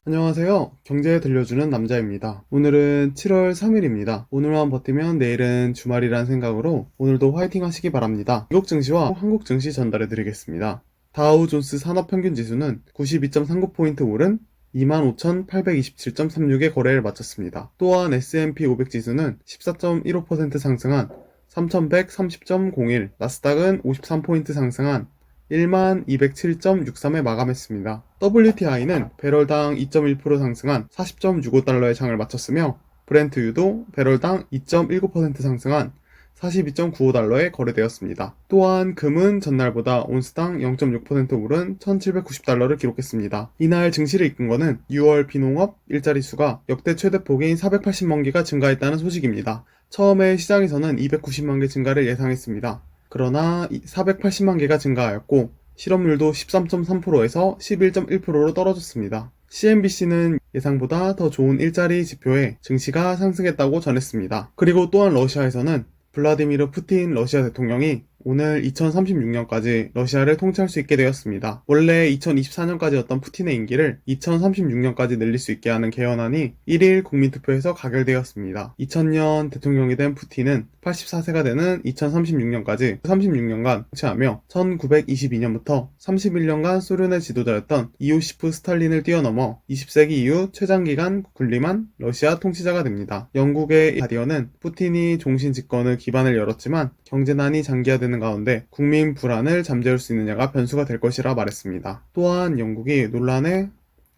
안녕하세요. 경제 들려주는 남자입니다. 오늘은 7월 3일입니다. 오늘만 버티면 내일은 주말이란 생각으로 오늘도 화이팅 하시기 바랍니다. 미국 증시와 한국 증시 전달해 드리겠습니다. 다우존스 산업평균지수는 92.39포인트 오른 25,827.36의 거래를 마쳤습니다. 또한 S&P 500 지수는 14.15% 상승한 3,130.01, 나스닥은 53포인트 상승한 1207.63에 마감했습니다. WTI는 배럴당 2.1% 상승한 40.65달러의 장을 마쳤으며 브렌트유도 배럴당 2.19% 상승한 42.95달러에 거래되었습니다. 또한 금은 전날보다 온스당 0.6% 오른 1790달러를 기록했습니다. 이날 증시를 이끈 것은 6월 비농업 일자리 수가 역대 최대폭인 480만 개가 증가했다는 소식입니다. 처음에 시장에서는 290만 개 증가를 예상했습니다. 그러나 480만 개가 증가하였고 실업률도 13.3%에서 11.1%로 떨어졌습니다. CNBC는 예상보다 더 좋은 일자리 지표에 증시가 상승했다고 전했습니다. 그리고 또한 러시아에서는 블라디미르 푸틴 러시아 대통령이 오늘 2036년까지 러시아를 통치할 수 있게 되었습니다. 원래 2024년까지였던 푸틴의 임기를 2036년까지 늘릴 수 있게 하는 개헌안이 1일 국민투표에서 가결되었습니다. 2000년 대통령이 된 푸틴은 84세가 되는 2036년까지 36년간 통치하며 1922년부터 31년간 소련의 지도자였던 이오시프 스탈린을 뛰어넘어 20세기 이후 최장기간 군림한 러시아 통치자가 됩니다. 영국의 가디언은 푸틴이 종신 집권의 기반을 열었지만 경제난이 장기화되는 가운데 국민 불안을 잠재울 수 있느냐가 변수가 될 것이라 말했습니다. 또한 영국이 논란의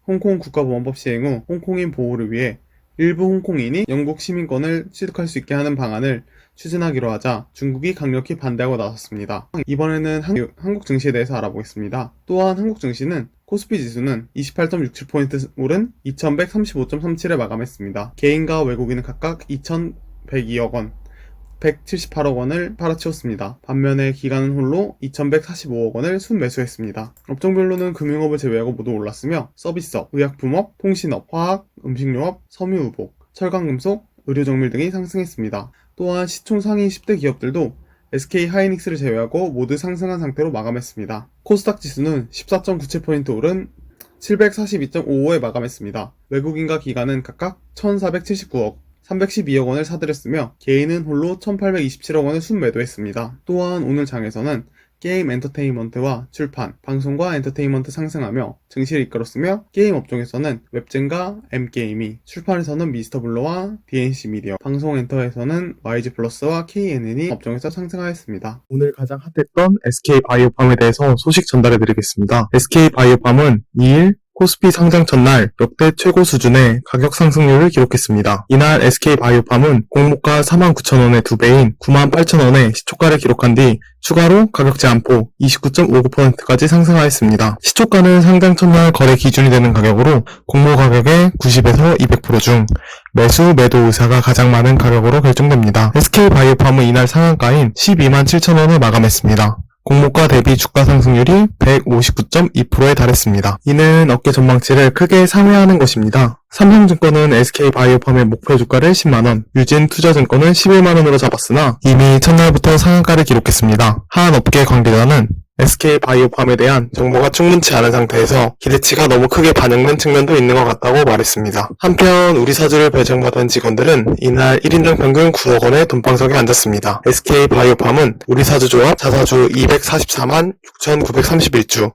홍콩 국가보안법 시행 후 홍콩인 보호를 위해 일부 홍콩인이 영국 시민권을 취득할 수 있게 하는 방안을 추진하기로 하자 중국이 강력히 반대하고 나섰습니다. 이번에는 한국 증시에 대해서 알아보겠습니다. 또한 한국 증시는 코스피 지수는 28.67포인트 오른 2135.37에 마감했습니다. 개인과 외국인은 각각 2102억 원, 178억 원을 팔아치웠습니다. 반면에 기관은 홀로 2145억 원을 순매수했습니다. 업종별로는 금융업을 제외하고 모두 올랐으며 서비스업, 의약품업, 통신업, 화학, 음식료업, 섬유의복, 철강금속, 의료정밀 등이 상승했습니다. 또한 시총 상위 10대 기업들도 SK 하이닉스를 제외하고 모두 상승한 상태로 마감했습니다. 코스닥 지수는 14.97포인트 오른 742.55에 마감했습니다. 외국인과 기관은 각각 1479억, 312억 원을 사들였으며 개인은 홀로 1827억 원을 순매도했습니다. 또한 오늘 장에서는 게임 엔터테인먼트와 출판, 방송과 엔터테인먼트 상승하며 증시를 이끌었으며 게임 업종에서는 웹젠과 M게임이, 출판에서는 미스터블러와 DNC 미디어, 방송 엔터에서는 YG플러스와 KNN이 업종에서 상승하였습니다. 오늘 가장 핫했던 SK바이오팜에 대해서 소식 전달해드리겠습니다. SK바이오팜은 2일 코스피 상장 첫날 역대 최고 수준의 가격 상승률을 기록했습니다. 이날 SK바이오팜은 공모가 49,000원의 2배인 98,000원의 시초가를 기록한 뒤 추가로 가격 제한폭 29.59%까지 상승하였습니다. 시초가는 상장 첫날 거래 기준이 되는 가격으로 공모 가격의 90에서 200% 중 매수, 매도 의사가 가장 많은 가격으로 결정됩니다. SK바이오팜은 이날 상한가인 127,000원을 마감했습니다. 공모가 대비 주가 상승률이 159.2%에 달했습니다. 이는 업계 전망치를 크게 상회하는 것입니다. 삼성증권은 SK바이오팜의 목표 주가를 10만원, 유진투자증권은 11만원으로 잡았으나 이미 첫날부터 상한가를 기록했습니다. 한 업계 관계자는 SK바이오팜에 대한 정보가 충분치 않은 상태에서 기대치가 너무 크게 반영된 측면도 있는 것 같다고 말했습니다. 한편 우리 사주를 배정받은 직원들은 이날 1인당 평균 9억 원의 돈방석에 앉았습니다. SK바이오팜은 우리 사주 조합 자사주 244만 6,931주,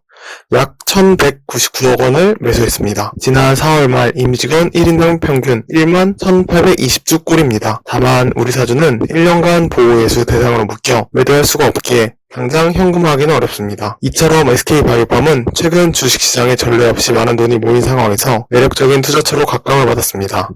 약 1,199억 원을 매수했습니다. 지난 4월 말 임직원 1인당 평균 1만 1,820주 꼴입니다. 다만 우리 사주는 1년간 보호예수 대상으로 묶여 매도할 수가 없기에 당장 현금화하기는 어렵습니다. 이처럼 SK바이오팜은 최근 주식시장에 전례 없이 많은 돈이 모인 상황에서 매력적인 투자처로 각광을 받았습니다.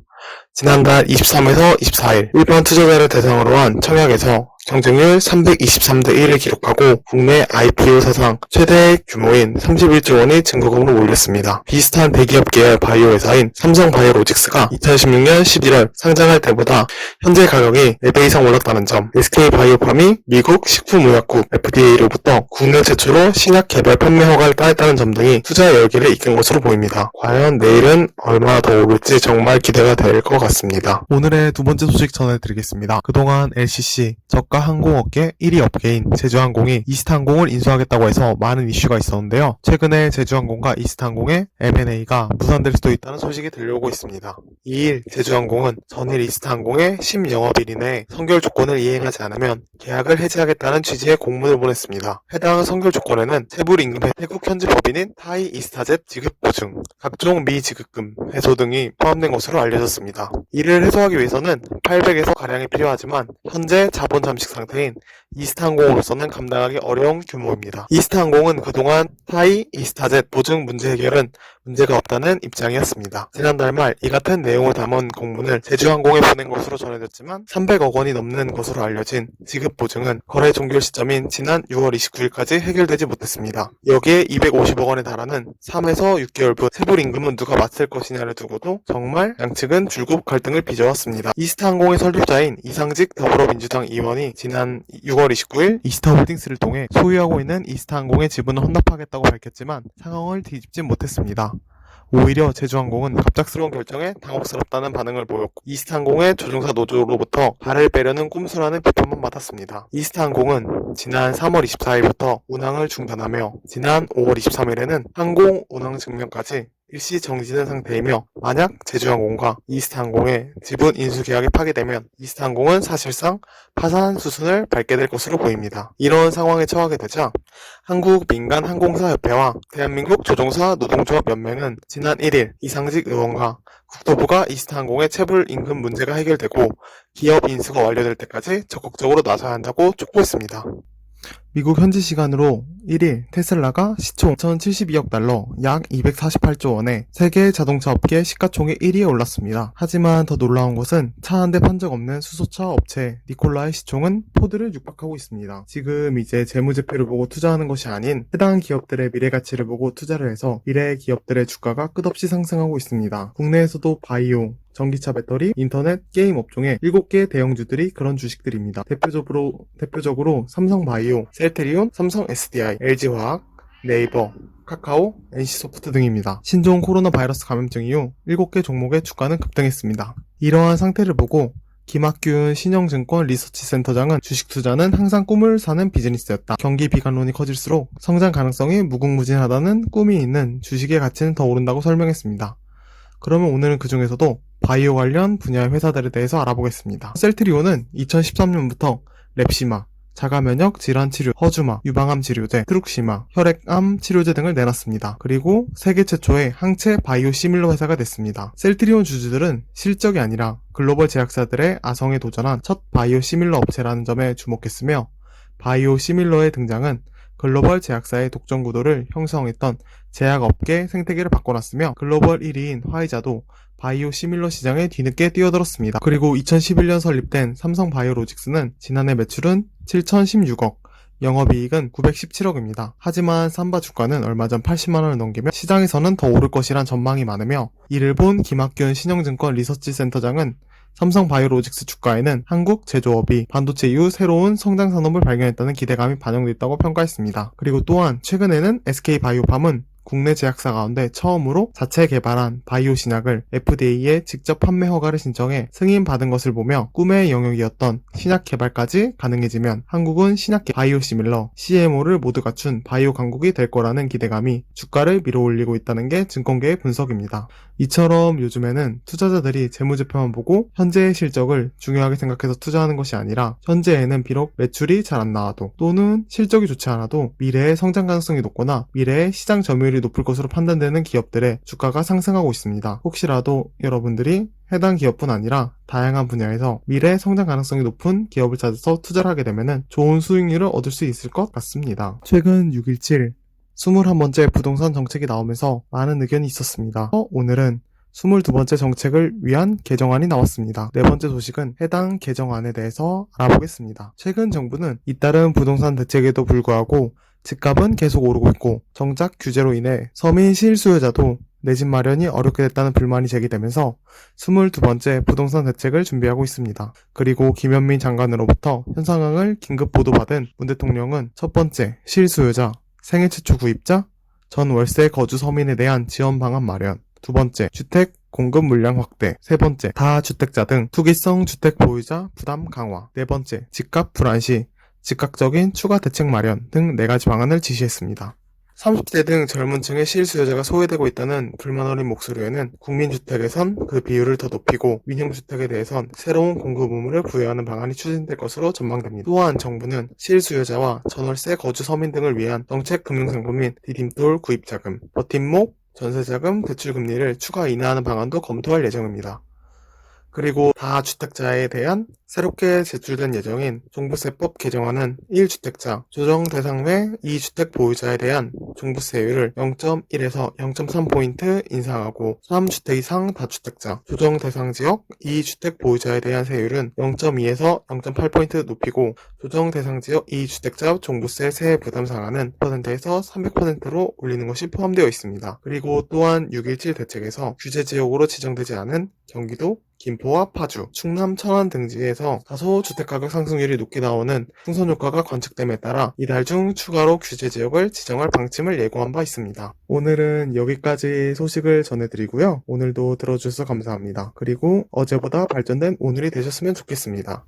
지난달 23에서 24일 일반 투자자를 대상으로 한 청약에서 경쟁률 323대 1을 기록하고 국내 IPO 사상 최대 규모인 31조 원의 증거금을 올렸습니다. 비슷한 대기업 계열 바이오 회사인 삼성바이오로직스가 2016년 11월 상장할 때보다 현재 가격이 4배 이상 올랐다는 점, SK바이오팜이 미국 식품의약국 FDA로부터 국내 최초로 신약 개발 판매 허가를 따냈다는 점 등이 투자 열기를 이끈 것으로 보입니다. 과연 내일은 얼마나 더 오를지 정말 기대가 될 것 같습니다. 오늘의 두 번째 소식 전해드리겠습니다. 그동안 LCC 저가 국가 항공업계 1위 업계인 제주항공이 이스타항공을 인수하겠다고 해서 많은 이슈가 있었는데요. 최근에 제주항공과 이스타항공의 M&A가 무산될 수도 있다는 소식이 들려오고 있습니다. 2일 제주항공은 전일 이스타항공의 10영업일 이내에 선결 조건을 이행하지 않으면 계약을 해지하겠다는 취지의 공문을 보냈습니다. 해당 선결 조건에는 체불임금 태국 현지 법인인 타이 이스타젯 지급 보증, 각종 미지급금 해소 등이 포함된 것으로 알려졌습니다. 이를 해소하기 위해서는 800에서 가량이 필요하지만 현재 자본 잠식 상태인 이스타항공으로서는 감당하기 어려운 규모입니다. 이스타항공은 그동안 타이 이스타젯 보증 문제 해결은 문제가 없다는 입장이었습니다. 지난달 말 이 같은 내용을 담은 공문을 제주항공에 보낸 것으로 전해졌지만 300억 원이 넘는 것으로 알려진 지급 보증은 거래 종결 시점인 지난 6월 29일까지 해결되지 못했습니다. 여기에 250억 원에 달하는 3에서 6개월 분 세불 임금은 누가 맡을 것이냐를 두고도 정말 양측은 줄곧 갈등을 빚어왔습니다. 이스타항공의 설립자인 이상직 더불어민주당 의원이 지난 6월 29일 이스타홀딩스를 통해 소유하고 있는 이스타항공의 지분을 헌납하겠다고 밝혔지만 상황을 뒤집진 못했습니다. 오히려 제주항공은 갑작스러운 결정에 당혹스럽다는 반응을 보였고 이스타항공의 조종사 노조로부터 발을 빼려는 꼼수라는 비판만 받았습니다. 이스타항공은 지난 3월 24일부터 운항을 중단하며 지난 5월 23일에는 항공 운항 증명까지 일시 정지된 상태이며 만약 제주항공과 이스타항공의 지분 인수 계약이 파기되면 이스타항공은 사실상 파산 수순을 밟게 될 것으로 보입니다. 이런 상황에 처하게 되자 한국민간항공사협회와 대한민국 조종사 노동조합연맹은 지난 1일 이상직 의원과 국토부가 이스타항공의 체불 임금 문제가 해결되고 기업 인수가 완료될 때까지 적극적으로 나서야 한다고 촉구했습니다. 미국 현지 시간으로 1일 테슬라가 시총 1,072억 달러, 약 248조 원에 세계 자동차 업계 시가총액 1위에 올랐습니다. 하지만 더 놀라운 것은 차 한 대 판 적 없는 수소차 업체 니콜라의 시총은 포드를 육박하고 있습니다. 지금 이제 재무제표를 보고 투자하는 것이 아닌 해당 기업들의 미래 가치를 보고 투자를 해서 미래 기업들의 주가가 끝없이 상승하고 있습니다. 국내에서도 바이오, 전기차 배터리, 인터넷, 게임 업종의 7개 대형주들이 그런 주식들입니다. 대표적으로 삼성바이오, 셀테리온, 삼성 SDI, LG화학, 네이버, 카카오, NC소프트 등입니다. 신종 코로나 바이러스 감염증 이후 7개 종목의 주가는 급등했습니다. 이러한 상태를 보고 김학균 신영증권 리서치센터장은 주식 투자는 항상 꿈을 사는 비즈니스였다. 경기 비관론이 커질수록 성장 가능성이 무궁무진하다는 꿈이 있는 주식의 가치는 더 오른다고 설명했습니다. 그러면 오늘은 그 중에서도 바이오 관련 분야의 회사들에 대해서 알아보겠습니다. 셀트리온은 2013년부터 랩시마, 자가면역 질환 치료, 허주마, 유방암 치료제, 트룩시마, 혈액암 치료제 등을 내놨습니다. 그리고 세계 최초의 항체 바이오 시밀러 회사가 됐습니다. 셀트리온 주주들은 실적이 아니라 글로벌 제약사들의 아성에 도전한 첫 바이오 시밀러 업체라는 점에 주목했으며 바이오 시밀러의 등장은 글로벌 제약사의 독점 구도를 형성했던 제약업계 생태계를 바꿔놨으며 글로벌 1위인 화이자도 바이오 시밀러 시장에 뒤늦게 뛰어들었습니다. 그리고 2011년 설립된 삼성바이오로직스는 지난해 매출은 7,016억, 영업이익은 917억입니다. 하지만 삼바 주가는 얼마 전 80만원을 넘기며 시장에서는 더 오를 것이란 전망이 많으며 이를 본 김학균 신영증권 리서치센터장은 삼성바이오로직스 주가에는 한국 제조업이 반도체 이후 새로운 성장 산업을 발견했다는 기대감이 반영돼 있다고 평가했습니다. 그리고 또한 최근에는 SK바이오팜은 국내 제약사 가운데 처음으로 자체 개발한 바이오 신약을 FDA에 직접 판매 허가를 신청해 승인받은 것을 보며 꿈의 영역이었던 신약 개발까지 가능해지면 한국은 신약 바이오 시밀러, CMO를 모두 갖춘 바이오 강국이 될 거라는 기대감이 주가를 밀어올리고 있다는 게 증권계의 분석입니다. 이처럼 요즘에는 투자자들이 재무제표만 보고 현재의 실적을 중요하게 생각해서 투자하는 것이 아니라 현재에는 비록 매출이 잘 안 나와도 또는 실적이 좋지 않아도 미래의 성장 가능성이 높거나 미래의 시장 점유율이 높을 것으로 판단되는 기업들의 주가가 상승하고 있습니다. 혹시라도 여러분들이 해당 기업뿐 아니라 다양한 분야에서 미래 성장 가능성이 높은 기업을 찾아서 투자를 하게 되면 좋은 수익률을 얻을 수 있을 것 같습니다. 최근 6.17 21번째 부동산 정책이 나오면서 많은 의견이 있었습니다. 오늘은 22번째 정책을 위한 개정안이 나왔습니다. 네 번째 소식은 해당 개정안에 대해서 알아보겠습니다. 최근 정부는 잇따른 부동산 대책에도 불구하고 집값은 계속 오르고 있고 정작 규제로 인해 서민 실수요자도 내 집 마련이 어렵게 됐다는 불만이 제기되면서 22번째 부동산 대책을 준비하고 있습니다. 그리고 김현민 장관으로부터 현 상황을 긴급 보도받은 문 대통령은 첫 번째, 실수요자, 생애 최초 구입자, 전 월세 거주 서민에 대한 지원 방안 마련, 두 번째, 주택 공급 물량 확대. 세 번째, 다주택자 등 투기성 주택 보유자 부담 강화. 네 번째, 집값 불안 시 즉각적인 추가 대책 마련 등 4가지 방안을 지시했습니다. 30대 등 젊은 층의 실수요자가 소외되고 있다는 불만 어린 목소리에는 국민주택에선 그 비율을 더 높이고 민영주택에 대해선 새로운 공급 의무를 부여하는 방안이 추진될 것으로 전망됩니다. 또한 정부는 실수요자와 전월세 거주 서민 등을 위한 정책 금융상품인 디딤돌 구입자금, 버팀목, 전세자금 대출금리를 추가 인하하는 방안도 검토할 예정입니다. 그리고 다주택자에 대한 새롭게 제출된 예정인 종부세법 개정안은 1주택자, 조정 대상 외 2주택 보유자에 대한 종부세율을 0.1에서 0.3포인트 인상하고 3주택 이상 다주택자, 조정 대상 지역 2주택 보유자에 대한 세율은 0.2에서 0.8포인트 높이고 조정 대상 지역 2주택자 종부세 세액 부담 상한은 100%에서 300%로 올리는 것이 포함되어 있습니다. 그리고 또한 6.17 대책에서 규제 지역으로 지정되지 않은 경기도, 김포와 파주, 충남, 천안 등지에서 다소 주택가격 상승률이 높게 나오는 풍선 효과가 관측됨에 따라 이달 중 추가로 규제 지역을 지정할 방침을 예고한 바 있습니다. 오늘은 여기까지 소식을 전해드리고요. 오늘도 들어주셔서 감사합니다. 그리고 어제보다 발전된 오늘이 되셨으면 좋겠습니다.